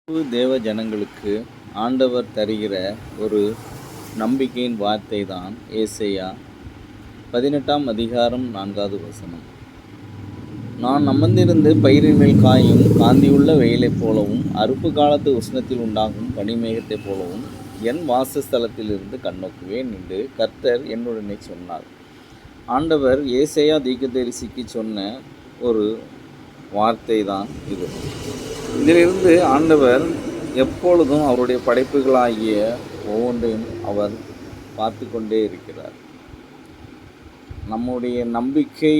தேவ ஜனங்களுக்கு ஆண்டவர் தருகிற ஒரு நம்பிக்கையின் வார்த்தை தான் ஏசையா 18 அதிகாரம் 4 நான் அமர்ந்திருந்து பயிரின் மேல் காயும் காந்தியுள்ள வெயிலைப் போலவும் அறுப்பு காலத்து உஷ்ணத்தில் உண்டாகும் பனிமேகத்தைப் போலவும் என் வாசஸ்தலத்திலிருந்து கண்ணோக்குவேன் என்று கர்த்தர் என்னுடனே சொன்னார். ஆண்டவர் ஏசையா தீர்க்கதரிசிக்கு சொன்ன ஒரு வார்த்தை தான் இது. இதிலிருந்து ஆண்டவர் எப்பொழுதும் அவருடைய படைப்புகளாகிய ஒவ்வொன்றையும் அவர் பார்த்து கொண்டே இருக்கிறார். நம்முடைய நம்பிக்கை,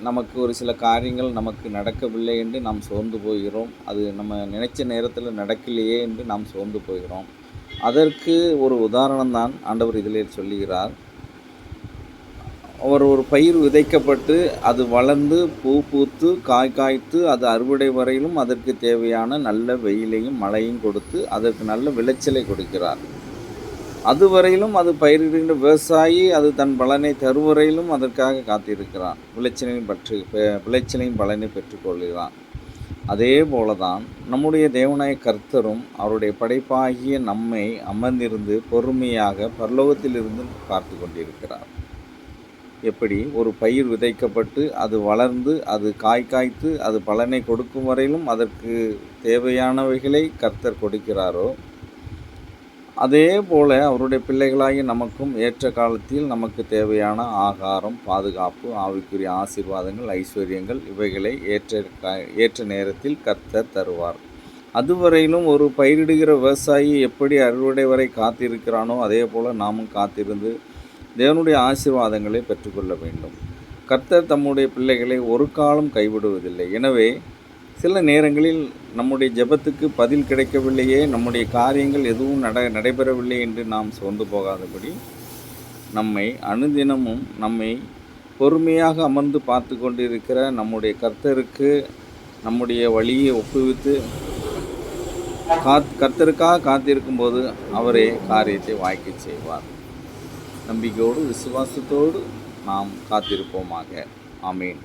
நமக்கு ஒரு சில காரியங்கள் நமக்கு நடக்கவில்லை என்று நாம் சோர்ந்து போகிறோம். அது நம்ம நினைச்ச நேரத்தில் நடக்கலையே என்று நாம் சோர்ந்து போகிறோம். அதற்கு ஒரு உதாரணம் தான் ஆண்டவர் இதில் சொல்லுகிறார். ஒரு பயிர் விதைக்கப்பட்டு அது வளர்ந்து பூ பூத்து காய்த்து அது அறுவடை வரையிலும் அதற்கு தேவையான நல்ல வெயிலையும் மழையும் கொடுத்து அதற்கு நல்ல விளைச்சலை கொடுக்கிறார். அதுவரையிலும் அது பயிரிடுகின்ற விவசாயி அது தன் பலனை தருவரையிலும் அதற்காக காத்திருக்கிறான். விளைச்சலையும் பலனை பெற்றுக்கொள்கிறான். அதே போலதான் நம்முடைய தேவனாய கர்த்தரும் அவருடைய படைப்பாகிய நம்மை அமர்ந்திருந்து பொறுமையாக பரலோகத்திலிருந்து பார்த்து கொண்டிருக்கிறார். எப்படி ஒரு பயிர் விதைக்கப்பட்டு அது வளர்ந்து அது காய்த்து அது பலனை கொடுக்கும் வரையிலும் அதற்கு தேவையானவைகளை கர்த்தர் கொடுக்கிறாரோ, அதே போல அவருடைய பிள்ளைகளாகி நமக்கும் ஏற்ற காலத்தில் நமக்கு தேவையான ஆகாரம், பாதுகாப்பு, ஆவிக்குரிய ஆசீர்வாதங்கள், ஐஸ்வர்யங்கள் இவைகளை ஏற்ற நேரத்தில் கர்த்தர் தருவார். அதுவரையிலும் ஒரு பயிரிடுகிற விவசாயி எப்படி அறுவடை வரை காத்திருக்கிறானோ அதே போல் நாமும் காத்திருந்து தேவனுடைய ஆசீர்வாதங்களை பெற்றுக்கொள்ள வேண்டும். கர்த்தர் தம்முடைய பிள்ளைகளை ஒரு காலம் கைவிடுவதில்லை. எனவே சில நேரங்களில் நம்முடைய ஜெபத்துக்கு பதில் கிடைக்கவில்லையே, நம்முடைய காரியங்கள் எதுவும் நடைபெறவில்லை என்று நாம் சோர்ந்து போகாதபடி நம்மை அனுதினமும் நம்மை பொறுமையாக அமர்ந்து பார்த்து கொண்டிருக்கிற நம்முடைய கர்த்தருக்கு நம்முடைய வழியை ஒப்புவித்து கர்த்தருக்காக காத்திருக்கும்போது அவரே காரியத்தை வாய்க்க செய்வார். நம்பிக்கையோடு விசுவாசத்தோடு நாம் காத்திருப்போமாக. ஆமேன்.